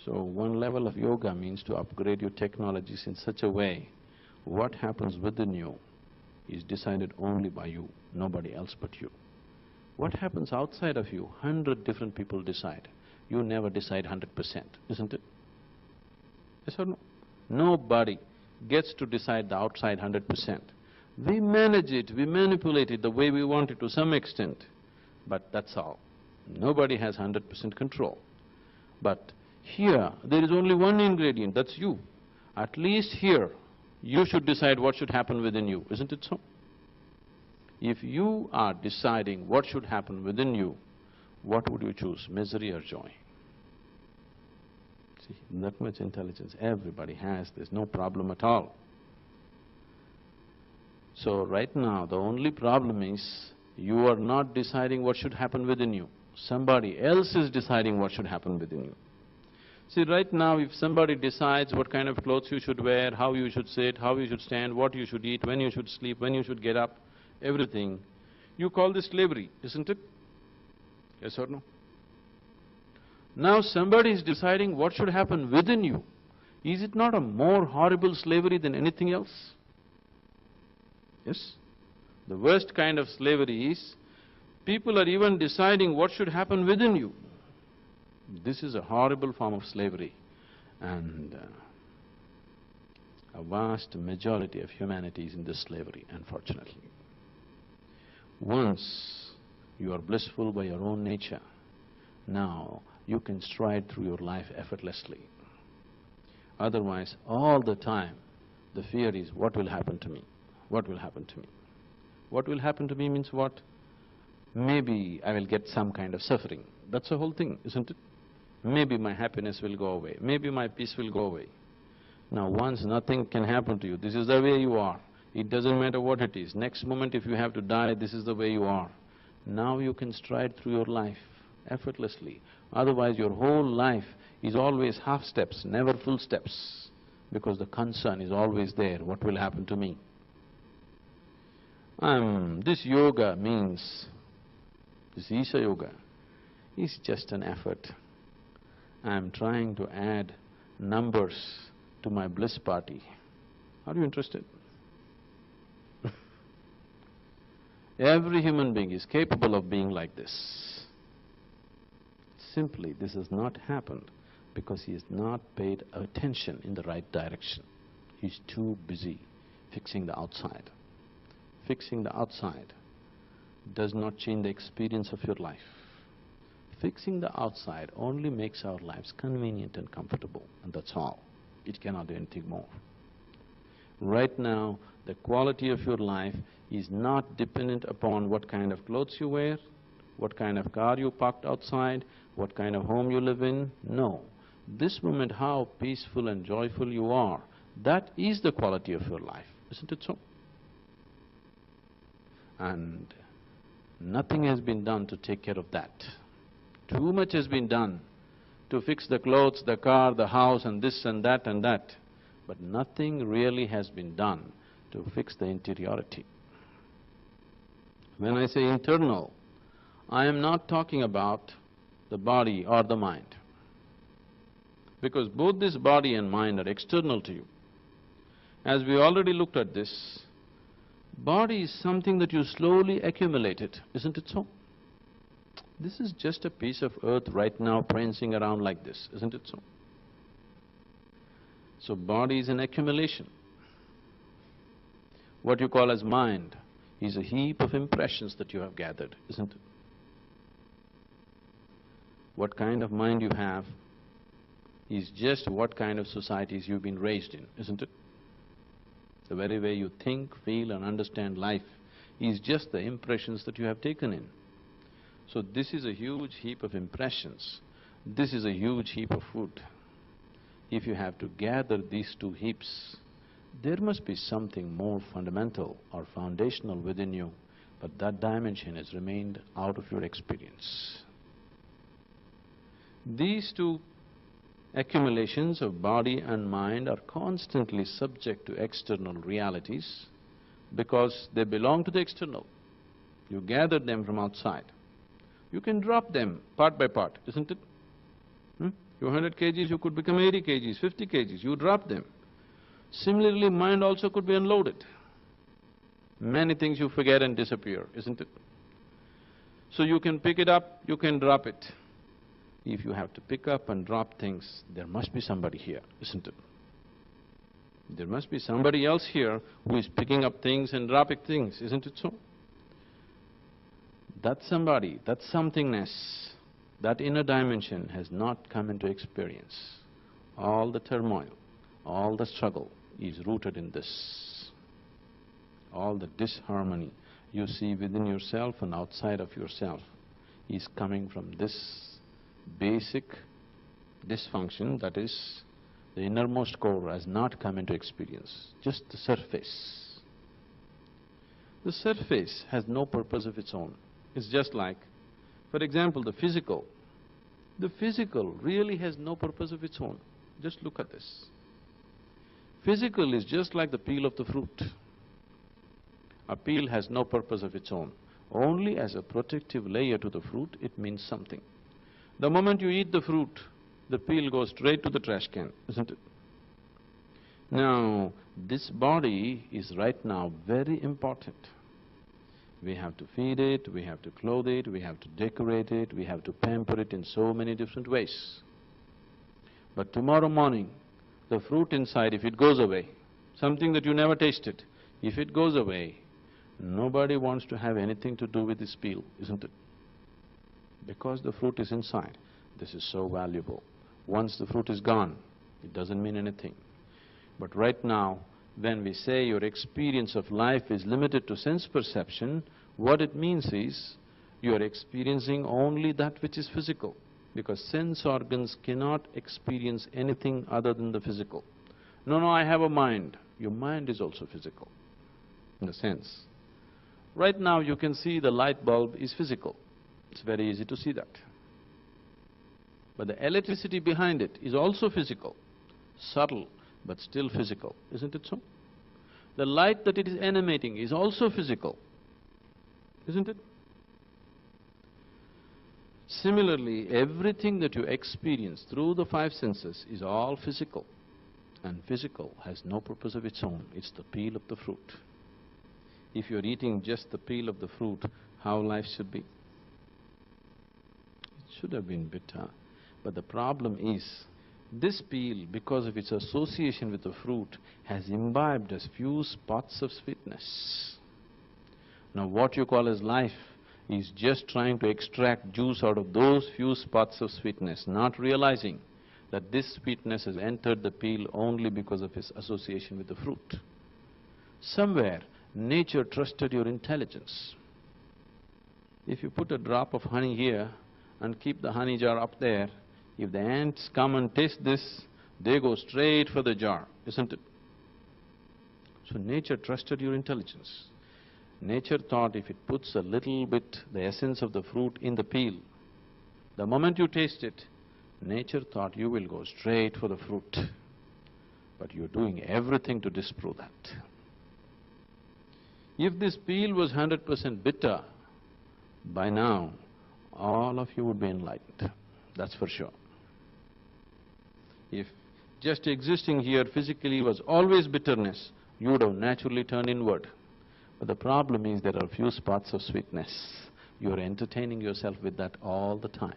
So one level of yoga means to upgrade your technologies in such a way, what happens within you is decided only by you, nobody else but you. What happens outside of you, 100 different people decide. You never decide 100%, isn't it? Yes or no? Nobody gets to decide the outside 100%. We manage it, we manipulate it the way we want it to some extent, but that's all. Nobody has 100% control. But here, there is only one ingredient, that's you. At least here, you should decide what should happen within you, isn't it so? If you are deciding what should happen within you, what would you choose, misery or joy? See, that much intelligence everybody has, there's no problem at all. So right now, the only problem is, you are not deciding what should happen within you. Somebody else is deciding what should happen within you. See, right now, if somebody decides what kind of clothes you should wear, how you should sit, how you should stand, what you should eat, when you should sleep, when you should get up, everything, you call this slavery, isn't it? Yes or no? Now somebody is deciding what should happen within you. Is it not a more horrible slavery than anything else? Yes? The worst kind of slavery is, people are even deciding what should happen within you. This is a horrible form of slavery, and a vast majority of humanity is in this slavery, unfortunately. Once you are blissful by your own nature, now you can stride through your life effortlessly. Otherwise, all the time, the fear is, what will happen to me? What will happen to me? What will happen to me means what? Maybe I will get some kind of suffering. That's the whole thing, isn't it? Maybe my happiness will go away, maybe my peace will go away. Now once nothing can happen to you, this is the way you are. It doesn't matter what it is. Next moment if you have to die, this is the way you are. Now you can stride through your life effortlessly. Otherwise your whole life is always half steps, never full steps, because the concern is always there, what will happen to me? This yoga means, this Isha yoga is just an effort. I'm trying to add numbers to my bliss party. Are you interested? Every human being is capable of being like this. Simply, this has not happened because he has not paid attention in the right direction. He's too busy fixing the outside. Fixing the outside does not change the experience of your life. Fixing the outside only makes our lives convenient and comfortable, and that's all. It cannot do anything more. Right now, the quality of your life is not dependent upon what kind of clothes you wear, what kind of car you parked outside, what kind of home you live in. No. This moment, how peaceful and joyful you are, that is the quality of your life, isn't it so? And nothing has been done to take care of that. Too much has been done to fix the clothes, the car, the house and this and that, but nothing really has been done to fix the interiority. When I say internal, I am not talking about the body or the mind, because both this body and mind are external to you. As we already looked at this, body is something that you slowly accumulated, isn't it so? This is just a piece of earth right now prancing around like this, isn't it so? So body is an accumulation. What you call as mind is a heap of impressions that you have gathered, isn't it? What kind of mind you have is just what kind of societies you've been raised in, isn't it? The very way you think, feel and understand life is just the impressions that you have taken in. So this is a huge heap of impressions, this is a huge heap of food. If you have to gather these two heaps, there must be something more fundamental or foundational within you, but that dimension has remained out of your experience. These two accumulations of body and mind are constantly subject to external realities because they belong to the external. You gathered them from outside. You can drop them part by part, isn't it? You're 100 kgs, you could become 80 kgs, 50 kgs, you drop them. Similarly, mind also could be unloaded. Many things you forget and disappear, isn't it? So you can pick it up, you can drop it. If you have to pick up and drop things, there must be somebody here, isn't it? There must be somebody else here who is picking up things and dropping things, isn't it so? That somebody, that somethingness, that inner dimension has not come into experience. All the turmoil, all the struggle is rooted in this. All the disharmony you see within yourself and outside of yourself is coming from this basic dysfunction, that is, the innermost core has not come into experience, just the surface. The surface has no purpose of its own. It's just like, for example, the physical. The physical really has no purpose of its own. Just look at this. Physical is just like the peel of the fruit. A peel has no purpose of its own. Only as a protective layer to the fruit, it means something. The moment you eat the fruit, the peel goes straight to the trash can, isn't it? Now, this body is right now very important. We have to feed it, we have to clothe it, we have to decorate it, we have to pamper it in so many different ways. But tomorrow morning, the fruit inside, if it goes away, something that you never tasted, if it goes away, nobody wants to have anything to do with this peel, isn't it? Because the fruit is inside. This is so valuable. Once the fruit is gone, it doesn't mean anything. But right now, when we say your experience of life is limited to sense perception, what it means is, you are experiencing only that which is physical, because sense organs cannot experience anything other than the physical. No, I have a mind. Your mind is also physical, in a sense. Right now you can see the light bulb is physical. It's very easy to see that. But the electricity behind it is also physical, subtle, but still physical, isn't it so? The light that it is emanating is also physical, isn't it? Similarly, everything that you experience through the five senses is all physical, and physical has no purpose of its own. It's the peel of the fruit. If you're eating just the peel of the fruit, how life should be? It should have been bitter. But the problem is, this peel, because of its association with the fruit, has imbibed as few spots of sweetness. Now what you call as life is just trying to extract juice out of those few spots of sweetness, not realizing that this sweetness has entered the peel only because of its association with the fruit. Somewhere, nature trusted your intelligence. If you put a drop of honey here and keep the honey jar up there, if the ants come and taste this, they go straight for the jar, isn't it? So nature trusted your intelligence. Nature thought if it puts a little bit, the essence of the fruit in the peel, the moment you taste it, nature thought you will go straight for the fruit. But you're doing everything to disprove that. If this peel was 100% bitter, by now, all of you would be enlightened, that's for sure. If just existing here physically was always bitterness, you would have naturally turned inward. But the problem is there are few spots of sweetness. You're entertaining yourself with that all the time.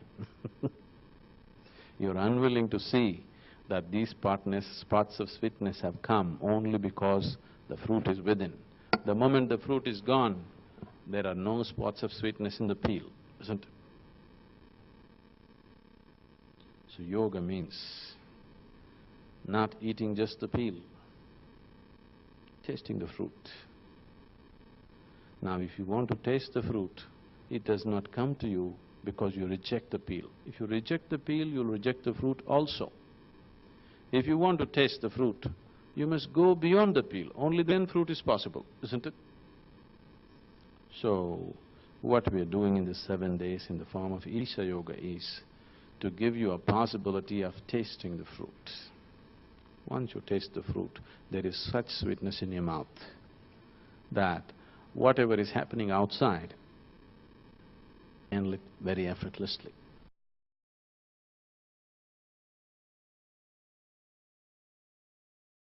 You're unwilling to see that these spots of sweetness have come only because the fruit is within. The moment the fruit is gone, there are no spots of sweetness in the peel, isn't it? So yoga means not eating just the peel, tasting the fruit. Now if you want to taste the fruit, it does not come to you because you reject the peel. If you reject the peel, you'll reject the fruit also. If you want to taste the fruit, you must go beyond the peel, only then fruit is possible, isn't it? So, what we are doing in the 7 days in the form of Isha Yoga is to give you a possibility of tasting the fruit. Once you taste the fruit, there is such sweetness in your mouth that whatever is happening outside, handle it very effortlessly.